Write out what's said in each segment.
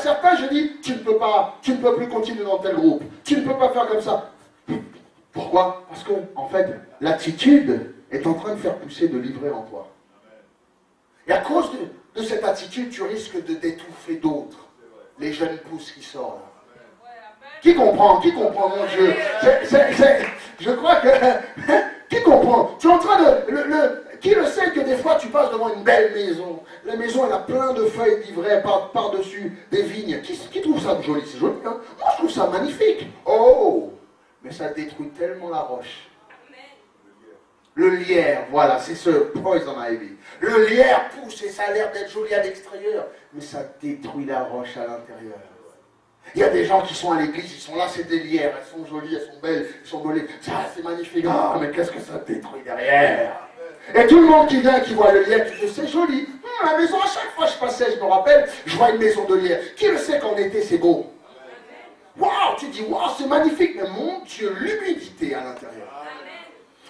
certains, je dis, tu ne peux plus continuer dans tel groupe. Tu ne peux pas faire comme ça. Pourquoi? Parce que, en fait, l'attitude est en train de faire pousser de l'ivraie en toi. Et à cause de cette attitude, tu risques d'étouffer d'autres. Les jeunes pousses qui sortent là. Qui comprend? Qui comprend, mon Dieu? Je crois que... Qui comprend? Tu es en train de... Qui le sait que des fois tu passes devant une belle maison? La maison, elle a plein de feuilles d'ivraie par-dessus des vignes. Qui trouve ça joli? C'est joli, hein? Moi, je trouve ça magnifique. Oh! Mais ça détruit tellement la roche. Le lierre, voilà, c'est ce poison ivy. Le lierre pousse et ça a l'air d'être joli à l'extérieur, mais ça détruit la roche à l'intérieur. Il y a des gens qui sont à l'église, ils sont là, c'est des lierres, elles sont jolies, elles sont belles, elles sont volées. Ça, c'est magnifique. Ah, mais qu'est-ce que ça détruit derrière? Et tout le monde qui vient, qui voit le lierre, qui dit, c'est joli. La maison, à chaque fois que je passais, je me rappelle, je vois une maison de lierre. Qui le sait qu'en été, c'est beau? Waouh, tu dis, waouh, c'est magnifique, mais mon Dieu, l'humidité à l'intérieur.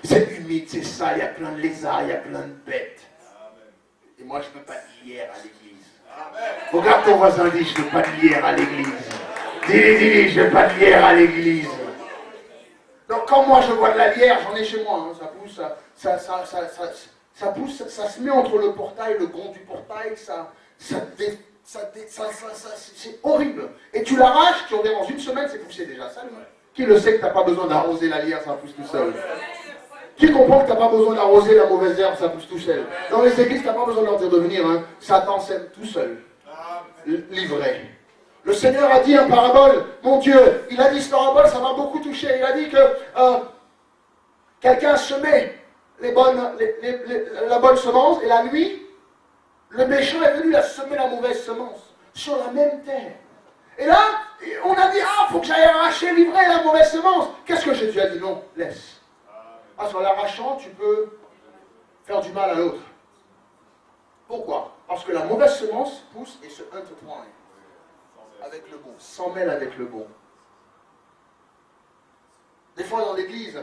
C'est humide, c'est sale, il y a plein de lézards, il y a plein de bêtes. Et moi, je ne veux pas de lierre à l'église. Regarde ton voisin, dit, je ne veux pas de lierre à l'église. Dis-lui, je ne veux pas de lierre à l'église. Donc quand moi je vois de la lierre, j'en ai chez moi, hein, ça pousse, ça pousse, ça se met entre le portail, le gond du portail, c'est horrible. Et tu l'arraches, tu reviens dans une semaine, c'est poussé déjà. Ça, qui le sait que tu n'as pas besoin d'arroser la lierre, ça pousse tout seul. Qui comprend que tu n'as pas besoin d'arroser la mauvaise herbe, ça pousse tout seul. Dans les églises, tu n'as pas besoin de leur dire de venir, hein. Satan sème tout seul. L'ivraie. Le Seigneur a dit un parabole, mon Dieu, il a dit ce parabole, ça m'a beaucoup touché. Il a dit que quelqu'un semait la bonne semence, et la nuit, le méchant est venu semer la mauvaise semence sur la même terre. Et là, on a dit, ah, il faut que j'aille arracher l'ivraie, la mauvaise semence. Qu'est-ce que Jésus a dit? Non, laisse. Parce qu'en l'arrachant, tu peux faire du mal à l'autre. Pourquoi? Parce que la mauvaise semence pousse et se intertwine avec le bon, s'en mêle avec le bon. Des fois dans l'église,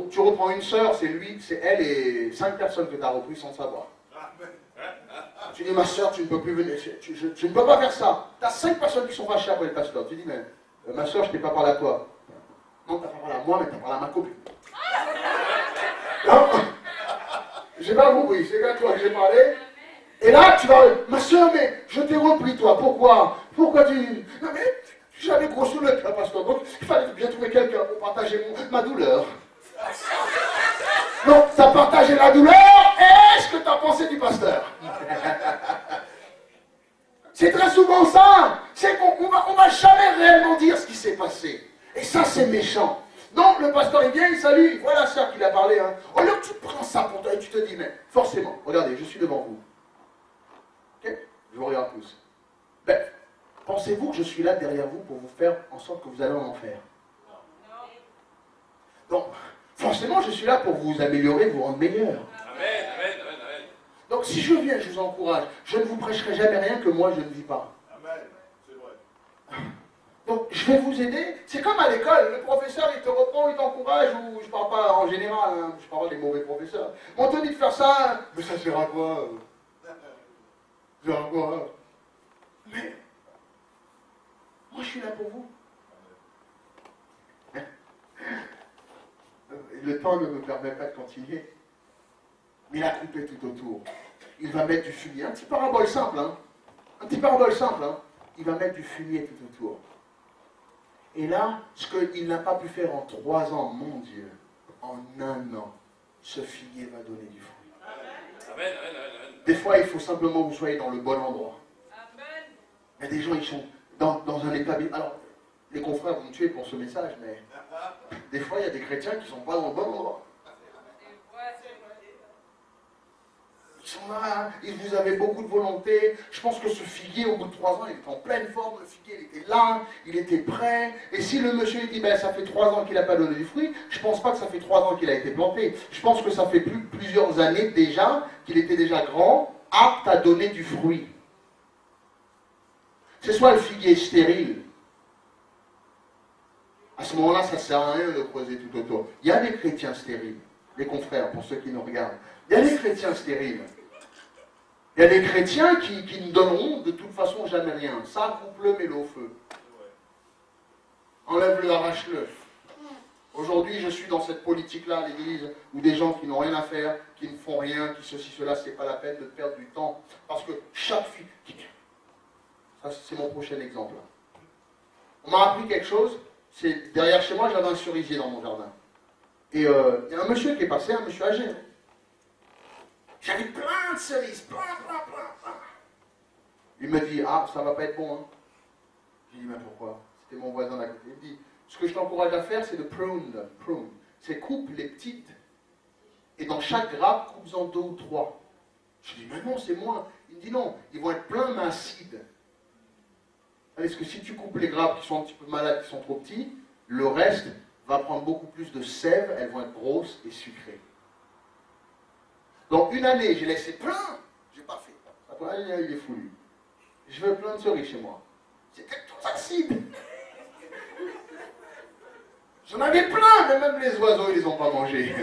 tu reprends une sœur, c'est elle et 5 personnes que tu as repris sans savoir. Tu dis, ma sœur, tu ne peux plus venir, tu ne peux pas faire ça. Tu as 5 personnes qui sont fâchées après le pasteur. Tu dis, mais ma sœur, je ne t'ai pas parlé à toi. Non, tu n'as pas parlé à moi, mais tu as parlé à ma copine. Non, j'ai pas compris, c'est à toi que j'ai parlé. Et là, tu vas, ma soeur, mais je t'ai repris, toi, pourquoi? Pourquoi tu... Non, mais j'avais gros sous le cœur, pasteur, donc il fallait bien trouver quelqu'un pour partager ma douleur. Non, tu as partagé la douleur, et ce que tu as pensé du pasteur? C'est très souvent ça, c'est qu'on va jamais réellement dire ce qui s'est passé. Et ça, c'est méchant. Donc, le pasteur, il vient, il salue, il voit la sœur qui a parlé. Hein. Au lieu que tu prends ça pour toi et tu te dis, mais forcément, regardez, je suis devant vous. Ok? Je vous regarde tous. Ben, pensez-vous que je suis là derrière vous pour vous faire en sorte que vous allez en enfer? Donc, forcément, je suis là pour vous améliorer, vous rendre meilleur. Amen, amen, amen, amen. Donc, si je viens, je vous encourage. Je ne vous prêcherai jamais rien que moi, je ne vis pas. Amen, c'est vrai. Donc, je vais vous aider. C'est comme à l'école. Le professeur, il te reprend, il t'encourage, ou je ne parle pas en général, hein, je parle des mauvais professeurs. On te dit de faire ça, mais ça sert à quoi? Ça sert à quoi? Mais, moi, je suis là pour vous. Le temps ne me permet pas de continuer. Mais il a coupé tout autour. Il va mettre du fumier. Un petit parabole simple, hein. Un petit parabole simple, hein. Il va mettre du fumier tout autour. Et là, ce qu'il n'a pas pu faire en 3 ans, mon Dieu, en 1 an, ce figuier va donner du fruit. Amen, amen, amen. Des fois, il faut simplement que vous soyez dans le bon endroit. Il y a des gens, ils sont dans un état... Alors, les confrères vont me tuer pour ce message, mais des fois, il y a des chrétiens qui ne sont pas dans le bon endroit. Ils sont là, vous avez beaucoup de volonté. Je pense que ce figuier, au bout de 3 ans, il était en pleine forme. Le figuier, il était là, il était prêt. Et si le monsieur dit, ben, ça fait 3 ans qu'il n'a pas donné du fruit, je ne pense pas que ça fait 3 ans qu'il a été planté. Je pense que ça fait plusieurs années déjà qu'il était déjà grand, apte à donner du fruit. C'est soit le figuier stérile. À ce moment-là, ça ne sert à rien de creuser tout autour. Il y a des chrétiens stériles, les confrères, pour ceux qui nous regardent. Il y a des chrétiens stériles. Il y a des chrétiens qui ne donneront de toute façon jamais rien. Ça, coupe-le, mets-le au feu. Enlève-le, arrache-le. Aujourd'hui, je suis dans cette politique-là à l'église, où des gens qui n'ont rien à faire, qui ne font rien, qui ceci, cela, c'est pas la peine de perdre du temps. Parce que chaque fille... Ça, c'est mon prochain exemple. On m'a appris quelque chose, c'est derrière chez moi, j'avais un cerisier dans mon jardin. Et il y a un monsieur qui est passé, un monsieur âgé. J'avais plein de cerises, plein. Il me dit, ah, ça va pas être bon, hein. J'ai dit, mais pourquoi? C'était mon voisin d'à côté. Il me dit, ce que je t'encourage à faire, c'est de prune. C'est coupe les petites, et dans chaque grappe, coupe-en 2 ou 3. Je dis, mais non, c'est moins. Il me dit, non, ils vont être pleins mais acides. Parce que si tu coupes les grappes qui sont un petit peu malades, qui sont trop petits, le reste va prendre beaucoup plus de sève, elles vont être grosses et sucrées. Donc une année, j'ai laissé plein, j'ai pas fait. Après, il est fou lui. Je veux plein de cerises chez moi. C'était tout acide. J'en avais plein, mais même les oiseaux, ils les ont pas mangés.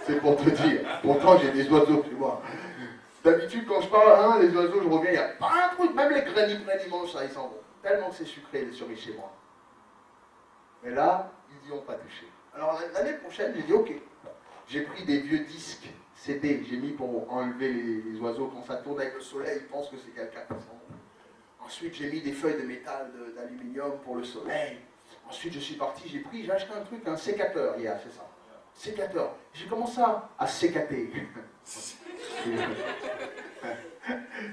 C'est pour te dire. Pourtant, j'ai des oiseaux chez moi. D'habitude, quand je parle, les oiseaux, je reviens, il n'y a pas un truc. Même les grenouilles, ils mangent ça, ils s'en vont. Tellement que c'est sucré, les cerises chez moi. Mais là, ils n'y ont pas touché. Alors, l'année prochaine, j'ai dit, ok. J'ai pris des vieux disques CD, j'ai mis pour enlever les oiseaux. Quand ça tourne avec le soleil, ils pensent que c'est quelqu'un qui s'en va. Ensuite, j'ai mis des feuilles de métal, d'aluminium pour le soleil. Ensuite, je suis parti, j'ai acheté un truc, un sécateur hier, c'est ça. Sécateur. J'ai commencé à sécater.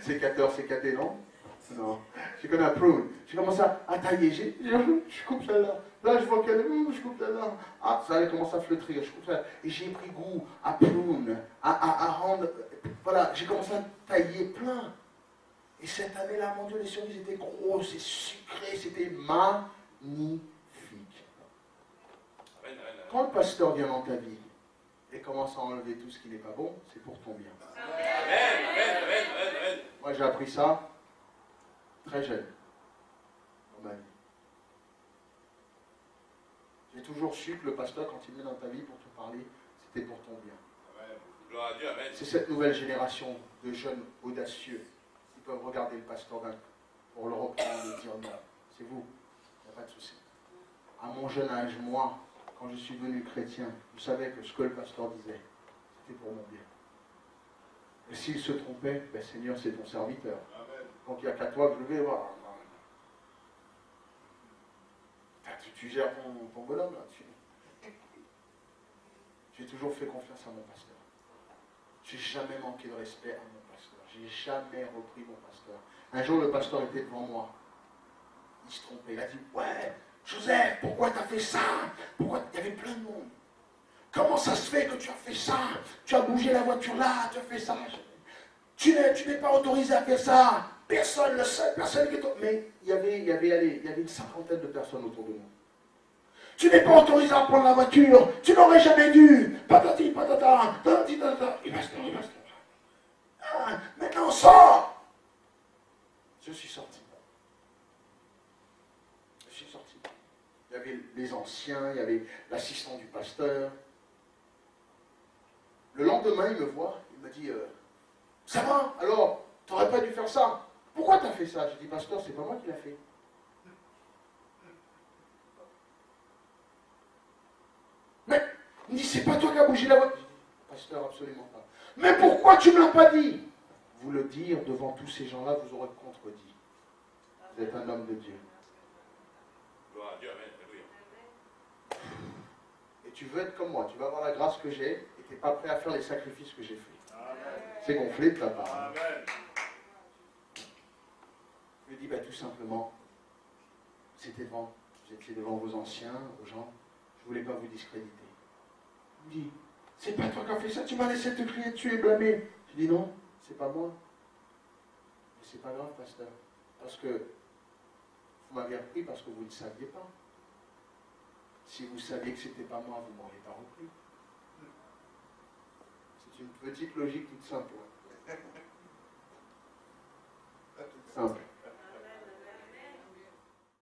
Sécater, non? Non. J'ai connu un prune. J'ai commencé à tailler. Je coupe celle-là. Là, je vois qu'elle. Je coupe celle-là. Ah, ça allait commencer à flétrir. Je coupe celle-là. Et j'ai pris goût à prune, à rendre. Voilà, j'ai commencé à tailler plein. Et cette année-là, mon Dieu, les cerises étaient grosses et sucrées. C'était magnifique. Quand le pasteur vient dans ta vie et commence à enlever tout ce qui n'est pas bon, c'est pour ton bien. Moi, j'ai appris ça très jeune dans ma vie. J'ai toujours su que le pasteur, quand il vient dans ta vie pour te parler, c'était pour ton bien. C'est cette nouvelle génération de jeunes audacieux qui peuvent regarder le pasteur pour le reprendre et dire non, c'est vous, il n'y a pas de souci. À mon jeune âge, moi, quand je suis devenu chrétien, je savais que ce que le pasteur disait, c'était pour mon bien. Et s'il se trompait, ben Seigneur, c'est ton serviteur. Amen. Donc il n'y a qu'à toi que je vais voir. Tu gères ton bonhomme là-dessus. J'ai toujours fait confiance à mon pasteur. J'ai jamais manqué de respect à mon pasteur. J'ai jamais repris mon pasteur. Un jour, le pasteur était devant moi. Il se trompait. Il a dit, ouais, Joseph, pourquoi tu as fait ça? Pourquoi il y avait plein de monde? Comment ça se fait que tu as fait ça? Tu as bougé la voiture là, tu as fait ça. Tu n'es pas autorisé à faire ça. Personne ne sait, personne qui est... Mais il y avait une cinquantaine de personnes autour de nous. Tu n'es pas autorisé à prendre la voiture. Tu n'aurais jamais dû. Patati, patata, patati, patata. Il va se faire. Ah, maintenant, sors. Je suis sorti. Il y avait les anciens, il y avait l'assistant du pasteur. Le lendemain, il me voit, il me dit, ça va, alors, tu n'aurais pas dû faire ça. Pourquoi tu as fait ça? Je dis, pasteur, c'est pas moi qui l'ai fait. Mais, il me dit, c'est pas toi qui as bougé la voiture. Je dis, pasteur, absolument pas. Mais pourquoi tu ne me l'as pas dit? Vous le dire devant tous ces gens-là, vous aurez contredit. Vous êtes un homme de Dieu. Gloire à Dieu, amen. Et tu veux être comme moi, tu vas avoir la grâce que j'ai, et tu n'es pas prêt à faire les sacrifices que j'ai faits. C'est gonflé de ta part. Amen. Je lui dis, tout simplement, vous étiez devant vos anciens, vos gens, je ne voulais pas vous discréditer. Il me dit, c'est pas toi qui as fait ça, tu m'as laissé te crier dessus et blâmer. Je dis, non, c'est pas moi. Mais c'est pas grave, pasteur, parce que vous m'avez repris parce que vous ne saviez pas. Si vous saviez que ce n'était pas moi, vous ne m'auriez pas repris. C'est une petite logique toute simple. Toute simple.